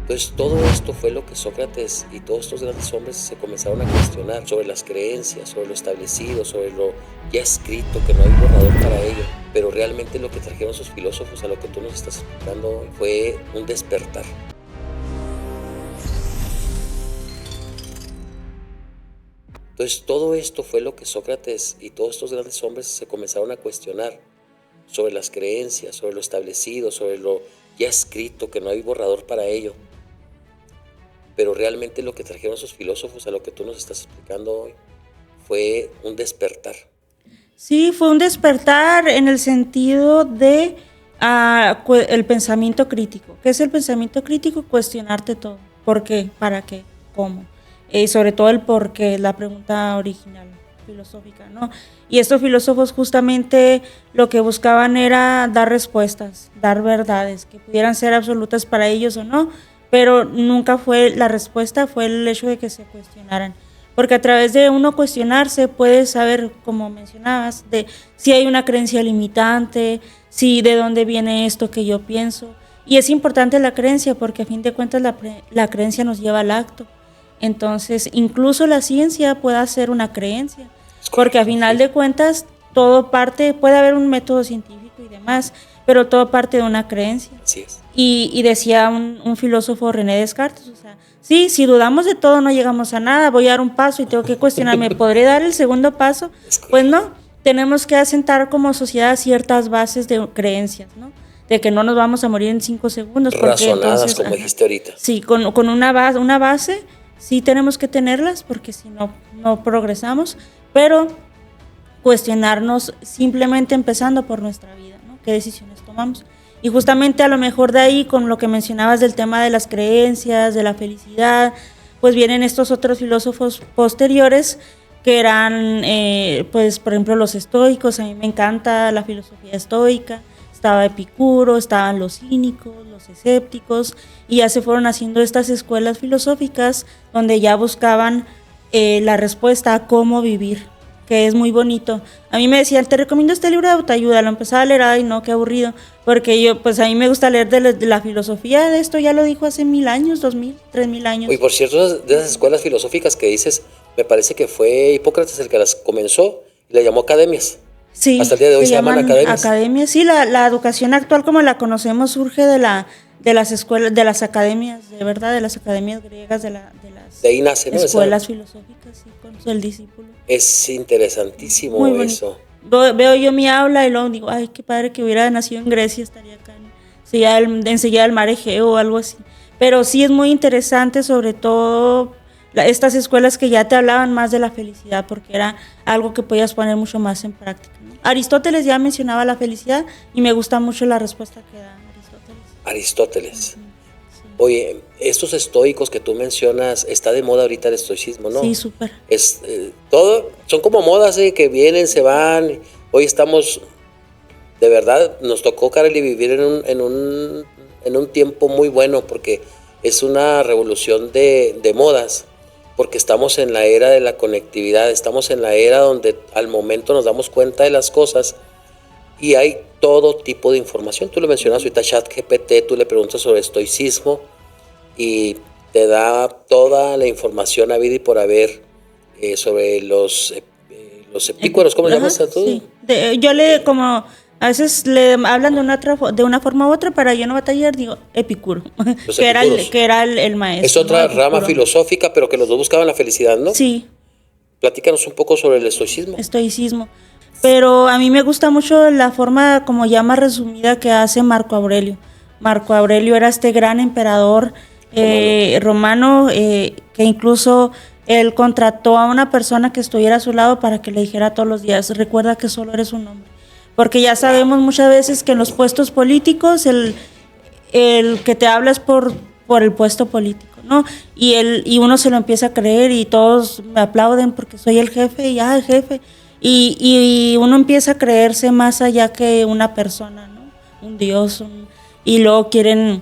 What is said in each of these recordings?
Entonces todo esto fue lo que Sócrates y todos estos grandes hombres se comenzaron a cuestionar sobre las creencias, sobre lo establecido, sobre lo ya escrito, que no hay borrador para ello. Pero realmente lo que trajeron sus filósofos a lo que tú nos estás explicando hoy fue un despertar. Entonces todo esto fue lo que Sócrates y todos estos grandes hombres se comenzaron a cuestionar sobre las creencias, sobre lo establecido, sobre lo ya escrito, que no hay borrador para ello. Pero realmente lo que trajeron sus filósofos a lo que tú nos estás explicando hoy fue un despertar. Sí, fue un despertar en el sentido de el pensamiento crítico. ¿Qué es el pensamiento crítico? Cuestionarte todo. ¿Por qué? ¿Para qué? ¿Cómo? Sobre todo el por qué, la pregunta original filosófica, ¿no? Y estos filósofos justamente lo que buscaban era dar respuestas, dar verdades, que pudieran ser absolutas para ellos o no, pero nunca fue la respuesta, fue el hecho de que se cuestionaran. Porque a través de uno cuestionarse puedes saber, como mencionabas, de si hay una creencia limitante, si de dónde viene esto que yo pienso. Y es importante la creencia porque a fin de cuentas la creencia nos lleva al acto. Entonces, incluso la ciencia puede ser una creencia, porque a final de cuentas todo parte, puede haber un método científico y demás, pero todo parte de una creencia. Así es. Y decía un filósofo, René Descartes, o sea, sí, si dudamos de todo no llegamos a nada, voy a dar un paso y tengo que cuestionarme, ¿podré dar el segundo paso? Pues no, tenemos que asentar como sociedad ciertas bases de creencias, ¿no? De que no nos vamos a morir en 5 segundos. Razonadas, entonces, como dijiste ahorita. Sí, con una base, sí tenemos que tenerlas, porque si no, no progresamos, pero cuestionarnos simplemente empezando por nuestra vida, ¿no? ¿Qué decisiones tomamos? Y justamente a lo mejor de ahí, con lo que mencionabas del tema de las creencias, de la felicidad, pues vienen estos otros filósofos posteriores que eran, pues por ejemplo los estoicos. A mí me encanta la filosofía estoica. Estaba Epicuro, estaban los cínicos, los escépticos, y ya se fueron haciendo estas escuelas filosóficas donde ya buscaban la respuesta a cómo vivir, que es muy bonito. A mí me decían, te recomiendo este libro de autoayuda, lo empezaba a leer, ay no, qué aburrido, porque yo, pues a mí me gusta leer de la filosofía de esto, ya lo dijo hace 1000 años, 2000, 3000 años. Y por cierto, de esas escuelas filosóficas que dices, me parece que fue Hipócrates el que las comenzó y le llamó academias. Sí, hasta el día de hoy se llaman academias. Sí, la educación actual como la conocemos surge de las escuelas, de las academias, de verdad, de las academias griegas, de las de ahí nace, ¿no? escuelas filosóficas, sí, con el discípulo. Es interesantísimo eso. Veo yo mi aula y luego digo, ay, qué padre que hubiera nacido en Grecia, estaría acá enseguida el mar Egeo o algo así. Pero sí es muy interesante, sobre todo estas escuelas que ya te hablaban más de la felicidad, porque era algo que podías poner mucho más en práctica, ¿no? Aristóteles ya mencionaba la felicidad y me gusta mucho la respuesta que da Aristóteles. Uh-huh. Sí. Oye, estos estoicos que tú mencionas, está de moda ahorita el estoicismo, ¿no? Sí, súper. Todo, son como modas que vienen, se van. Hoy estamos, de verdad, nos tocó, Kareli, vivir en un tiempo muy bueno, porque es una revolución de modas. Porque estamos en la era de la conectividad, estamos en la era donde al momento nos damos cuenta de las cosas y hay todo tipo de información. Tú lo mencionas ahorita, ChatGPT, tú le preguntas sobre estoicismo y te da toda la información habida y por haber sobre los epícuros, ¿cómo le llamas a tú? Sí. Yo como... A veces le hablan de una forma u otra, para yo no batallar, digo Epicuro, que era el maestro. Es otra rama filosófica, pero que los dos buscaban la felicidad, ¿no? Sí. Platícanos un poco sobre el estoicismo. Pero a mí me gusta mucho la forma como ya más resumida que hace Marco Aurelio. Marco Aurelio era este gran emperador romano que incluso él contrató a una persona que estuviera a su lado para que le dijera todos los días, recuerda que solo eres un hombre. Porque ya sabemos muchas veces que en los puestos políticos el que te habla es por el puesto político, ¿no? Y uno se lo empieza a creer y todos me aplauden porque soy el jefe y el jefe. Y uno empieza a creerse más allá que una persona, ¿no? Un dios. Y luego quieren,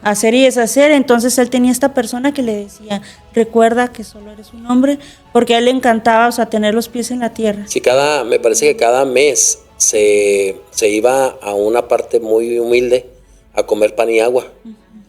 hacer y deshacer. Entonces él tenía esta persona que le decía, recuerda que solo eres un hombre, porque a él le encantaba, tener los pies en la tierra. Sí, me parece que cada mes se iba a una parte muy humilde a comer pan y agua.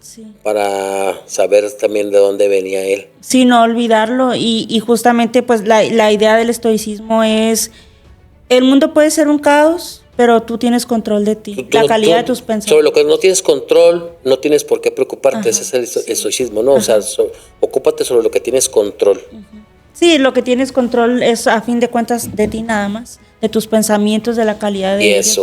Sí. para saber también de dónde venía él. Sí, no olvidarlo. Y justamente pues la idea del estoicismo es, el mundo puede ser un caos, pero tú tienes control de ti, la calidad de tus pensamientos. Sobre lo que no tienes control, no tienes por qué preocuparte. Ese es el estoicismo, ¿no? Ajá. O sea, ocúpate sobre lo que tienes control. Sí, lo que tienes control es a fin de cuentas de ti nada más, de tus pensamientos, de la calidad de ellos.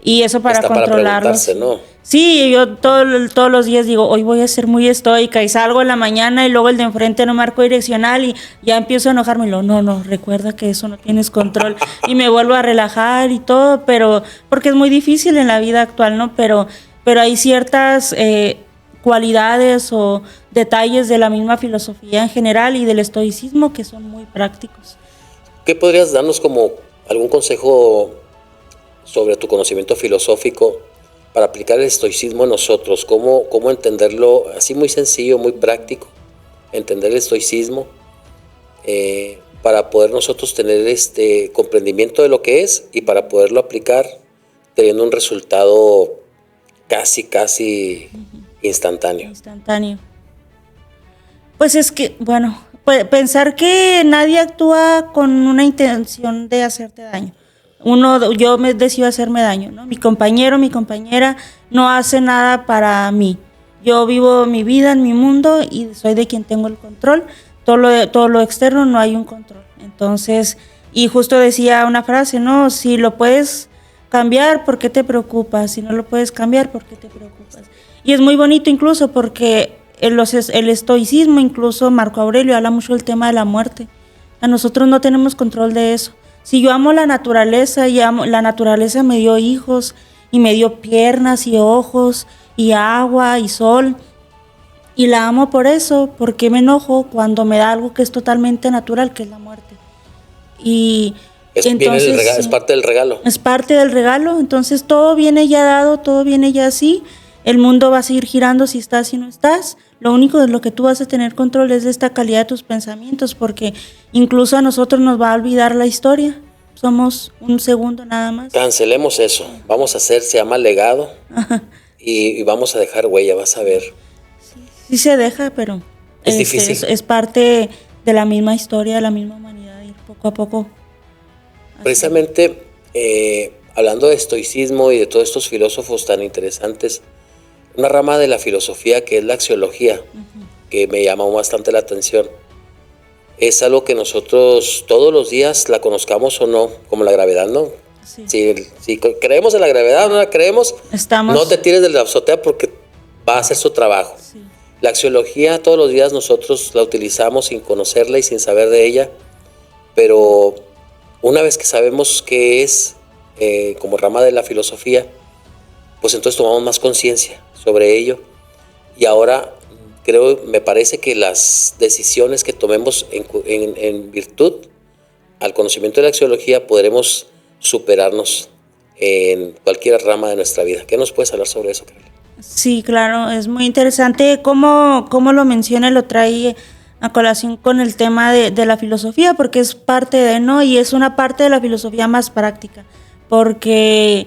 Y eso para controlarlos. Para ¿no? Sí, yo todos los días digo, hoy voy a ser muy estoica, y salgo en la mañana y luego el de enfrente no marcó direccional y ya empiezo a enojarme y lo, no, recuerda que eso no tienes control y me vuelvo a relajar y todo, pero porque es muy difícil en la vida actual, ¿no? Pero hay ciertas cualidades o detalles de la misma filosofía en general y del estoicismo que son muy prácticos. ¿Qué podrías darnos como algún consejo sobre tu conocimiento filosófico para aplicar el estoicismo en nosotros? ¿Cómo entenderlo así muy sencillo, muy práctico? Entender el estoicismo para poder nosotros tener este comprendimiento de lo que es y para poderlo aplicar teniendo un resultado casi instantáneo. Pues es que, bueno, pensar que nadie actúa con una intención de hacerte daño. Yo me decido hacerme daño, ¿no? Mi compañero, mi compañera no hace nada para mí. Yo vivo mi vida en mi mundo y soy de quien tengo el control. Todo lo externo no hay un control. Entonces, y justo decía una frase, ¿no? Si lo puedes cambiar, ¿por qué te preocupas? Si no lo puedes cambiar, ¿por qué te preocupas? Y es muy bonito incluso porque el estoicismo, incluso Marco Aurelio habla mucho del tema de la muerte. A nosotros no tenemos control de eso. Si yo amo la naturaleza y la naturaleza me dio hijos y me dio piernas y ojos y agua y sol y la amo por eso, ¿por qué me enojo cuando me da algo que es totalmente natural, que es la muerte? Y entonces es parte del regalo. Es parte del regalo, entonces todo viene ya dado, todo viene ya así. El mundo va a seguir girando si estás y no estás. Lo único de lo que tú vas a tener control es de esta calidad de tus pensamientos, porque incluso a nosotros nos va a olvidar la historia. Somos un segundo nada más. Cancelemos eso. Vamos a hacer, se llama legado. Y vamos a dejar huella, vas a ver. Sí se deja, pero es difícil. Es parte de la misma historia, de la misma humanidad, ir poco a poco. Precisamente, hablando de estoicismo y de todos estos filósofos tan interesantes, una rama de la filosofía que es la axiología, que me llamó bastante la atención. Es algo que nosotros todos los días, la conozcamos o no, como la gravedad, ¿no? Sí. Si creemos en la gravedad o no la creemos, no te tires de la azotea porque va a hacer su trabajo. Sí. La axiología todos los días nosotros la utilizamos sin conocerla y sin saber de ella, pero una vez que sabemos qué es como rama de la filosofía, pues entonces tomamos más conciencia sobre ello y ahora me parece que las decisiones que tomemos en virtud al conocimiento de la axiología podremos superarnos en cualquier rama de nuestra vida. ¿Qué nos puedes hablar sobre eso, Carla? Sí, claro, es muy interesante cómo lo menciona, lo trae a colación con el tema de la filosofía, porque es parte de, ¿no? Y es una parte de la filosofía más práctica, porque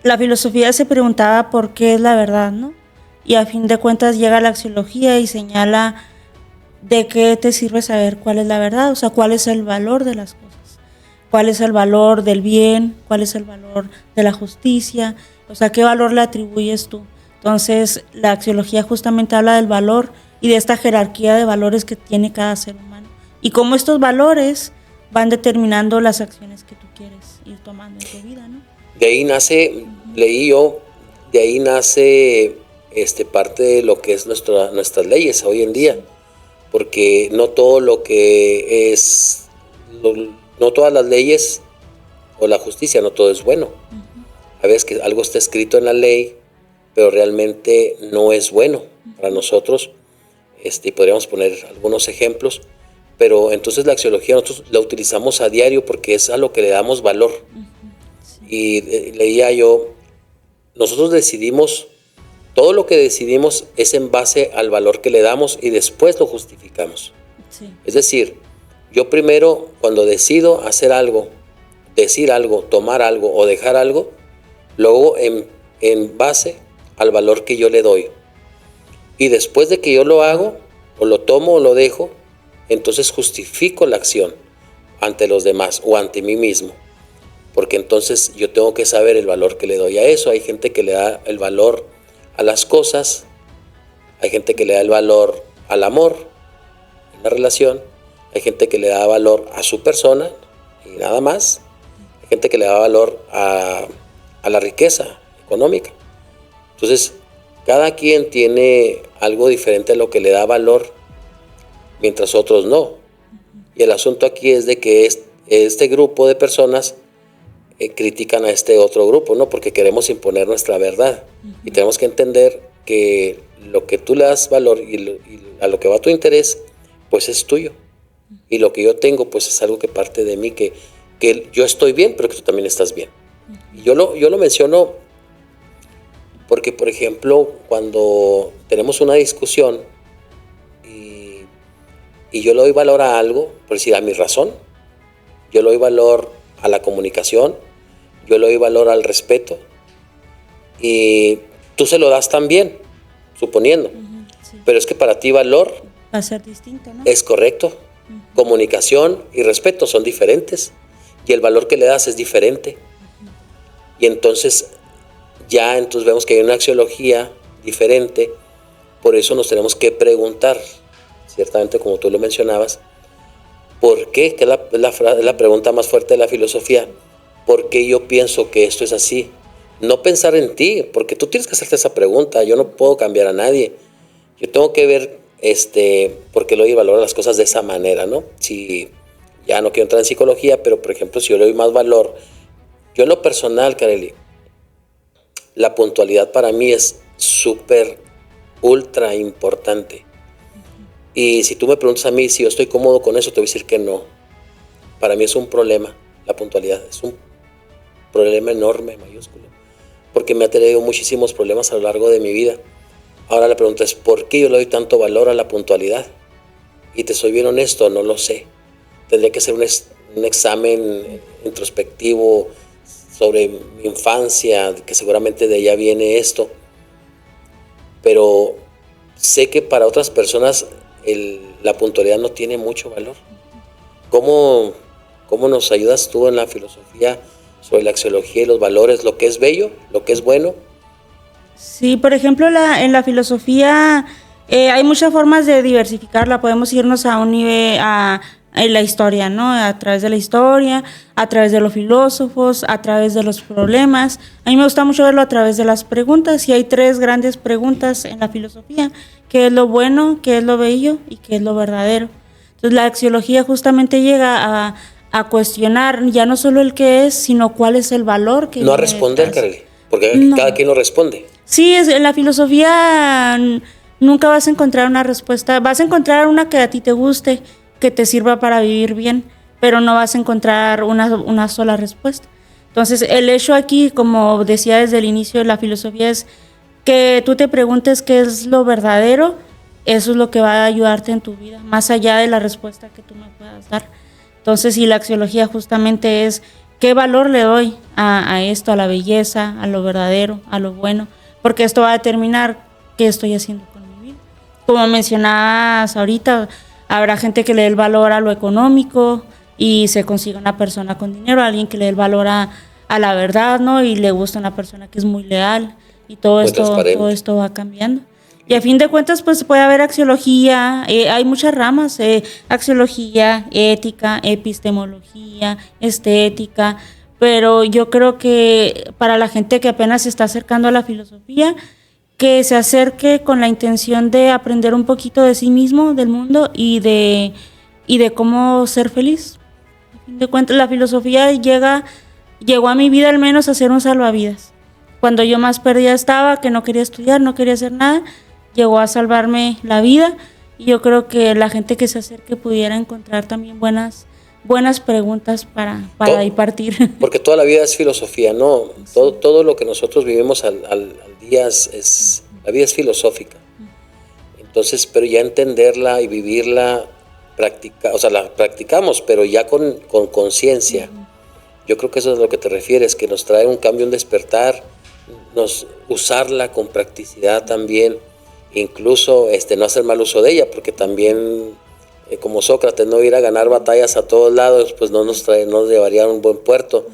la filosofía se preguntaba por qué es la verdad, ¿no? Y a fin de cuentas llega la axiología y señala de qué te sirve saber cuál es la verdad, o sea, cuál es el valor de las cosas, cuál es el valor del bien, cuál es el valor de la justicia, o sea, qué valor le atribuyes tú. Entonces, la axiología justamente habla del valor y de esta jerarquía de valores que tiene cada ser humano y cómo estos valores van determinando las acciones que tú quieres ir tomando en tu vida, ¿no? De ahí nace, leí yo, de ahí nace parte de lo que es nuestras leyes hoy en día, porque no todo lo que es, no todas las leyes o la justicia, no todo es bueno. A veces que algo está escrito en la ley, pero realmente no es bueno para nosotros, y podríamos poner algunos ejemplos, pero entonces la axiología nosotros la utilizamos a diario porque es a lo que le damos valor. Y leía yo, nosotros decidimos, todo lo que decidimos es en base al valor que le damos y después lo justificamos. Sí. Es decir, yo primero cuando decido hacer algo, decir algo, tomar algo o dejar algo, luego en base al valor que yo le doy. Y después de que yo lo hago, o lo tomo o lo dejo, entonces justifico la acción ante los demás o ante mí mismo. Porque entonces yo tengo que saber el valor que le doy a eso. Hay gente que le da el valor a las cosas, hay gente que le da el valor al amor en la relación, hay gente que le da valor a su persona y nada más, hay gente que le da valor a la riqueza económica. Entonces, cada quien tiene algo diferente a lo que le da valor, mientras otros no. Y el asunto aquí es de que este grupo de personas critican a este otro grupo, ¿no? Porque queremos imponer nuestra verdad. Y tenemos que entender que lo que tú le das valor y a lo que va tu interés, pues es tuyo. Y lo que yo tengo, pues es algo que parte de mí, que yo estoy bien, pero que tú también estás bien. Y yo lo menciono porque, por ejemplo, cuando tenemos una discusión y yo le doy valor a algo, por decir, a mi razón, yo le doy valor a la comunicación, yo le doy valor al respeto, y tú se lo das también, suponiendo. Sí. Pero es que para ti valor va a ser distinto, ¿no? Es correcto. Comunicación y respeto son diferentes, y el valor que le das es diferente. Y entonces vemos que hay una axiología diferente. Por eso nos tenemos que preguntar, ciertamente, como tú lo mencionabas, ¿por qué? Que es la pregunta más fuerte de la filosofía. ¿Por qué yo pienso que esto es así? No pensar en ti, porque tú tienes que hacerte esa pregunta. Yo no puedo cambiar a nadie. Yo tengo que ver por qué le doy valor a las cosas de esa manera, ¿no? Si ya no quiero entrar en psicología, pero por ejemplo, si yo le doy más valor, yo en lo personal, Kareli, la puntualidad para mí es súper, ultra importante. Y si tú me preguntas a mí si yo estoy cómodo con eso, te voy a decir que no. Para mí es un problema, la puntualidad. Es un problema enorme, mayúsculo. Porque me ha tenido muchísimos problemas a lo largo de mi vida. Ahora la pregunta es, ¿por qué yo le doy tanto valor a la puntualidad? Y te soy bien honesto, no lo sé. Tendría que hacer un examen introspectivo sobre mi infancia, que seguramente de allá viene esto. Pero sé que para otras personas la puntualidad no tiene mucho valor. ¿Cómo nos ayudas tú en la filosofía sobre la axiología y los valores, lo que es bello, lo que es bueno? Sí, por ejemplo, en la filosofía hay muchas formas de diversificarla. Podemos irnos a un nivel, en la historia, ¿no? A través de la historia, a través de los filósofos, a través de los problemas. A mí me gusta mucho verlo a través de las preguntas, y hay 3 grandes preguntas en la filosofía: ¿qué es lo bueno, qué es lo bello y qué es lo verdadero? Entonces la axiología justamente llega a cuestionar ya no solo el qué es, sino cuál es el valor que no a responder, Kareli, porque cada quien lo responde. Sí, en la filosofía nunca vas a encontrar una respuesta. Vas a encontrar una que a ti te guste, que te sirva para vivir bien, pero no vas a encontrar una sola respuesta. Entonces, el hecho aquí, como decía desde el inicio de la filosofía, es que tú te preguntes qué es lo verdadero. Eso es lo que va a ayudarte en tu vida, más allá de la respuesta que tú me puedas dar. Entonces, y la axiología justamente es qué valor le doy a esto, a la belleza, a lo verdadero, a lo bueno, porque esto va a determinar qué estoy haciendo con mi vida. Como mencionabas ahorita, habrá gente que le dé el valor a lo económico y se consiga una persona con dinero, alguien que le dé el valor a la verdad, ¿no? Y le gusta una persona que es muy leal, y todo esto va cambiando. Y a fin de cuentas, pues puede haber axiología, hay muchas ramas, axiología, ética, epistemología, estética, pero yo creo que para la gente que apenas se está acercando a la filosofía, que se acerque con la intención de aprender un poquito de sí mismo, del mundo y de cómo ser feliz. A fin de cuentas, la filosofía llegó a mi vida al menos a ser un salvavidas. Cuando yo más perdida estaba, que no quería estudiar, no quería hacer nada, llegó a salvarme la vida, y yo creo que la gente que se acerque pudiera encontrar también buenas preguntas para ahí partir. Porque toda la vida es filosofía, ¿no? Todo lo que nosotros vivimos al día la vida es filosófica. Entonces, pero ya entenderla y vivirla, la practicamos, pero ya con conciencia. Yo creo que eso es a lo que te refieres, que nos trae un cambio, un despertar, usarla con practicidad también. incluso no hacer mal uso de ella, porque también, como Sócrates, no ir a ganar batallas a todos lados, pues no nos llevaría a un buen puerto.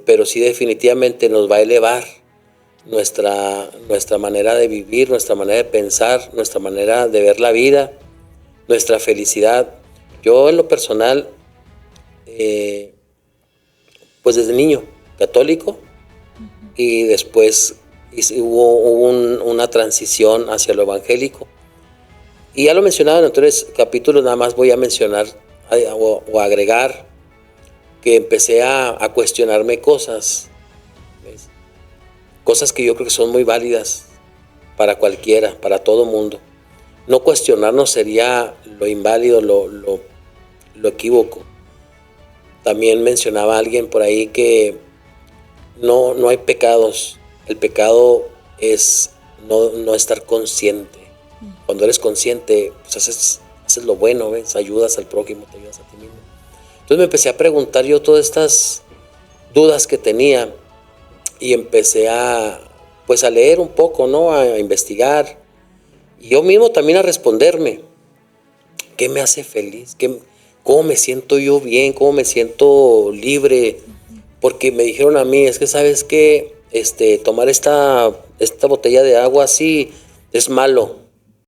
Pero sí definitivamente nos va a elevar nuestra manera de vivir, nuestra manera de pensar, nuestra manera de ver la vida, nuestra felicidad. Yo en lo personal, pues desde niño, católico, y después hubo una transición hacia lo evangélico. Y ya lo mencionaba en anteriores capítulos, nada más voy a mencionar o agregar que empecé a cuestionarme cosas, ¿ves? Cosas que yo creo que son muy válidas para cualquiera, para todo mundo. No cuestionarnos sería lo inválido, lo equívoco. También mencionaba alguien por ahí que no hay pecados. El pecado es no estar consciente. Cuando eres consciente, pues haces lo bueno, ¿ves? Ayudas al prójimo, te ayudas a ti mismo. Entonces me empecé a preguntar yo todas estas dudas que tenía y empecé a leer un poco, ¿no? A investigar. Y yo mismo también a responderme, ¿qué me hace feliz? ¿Cómo me siento yo bien? ¿Cómo me siento libre? Porque me dijeron a mí, es que sabes que tomar esta botella de agua así es malo.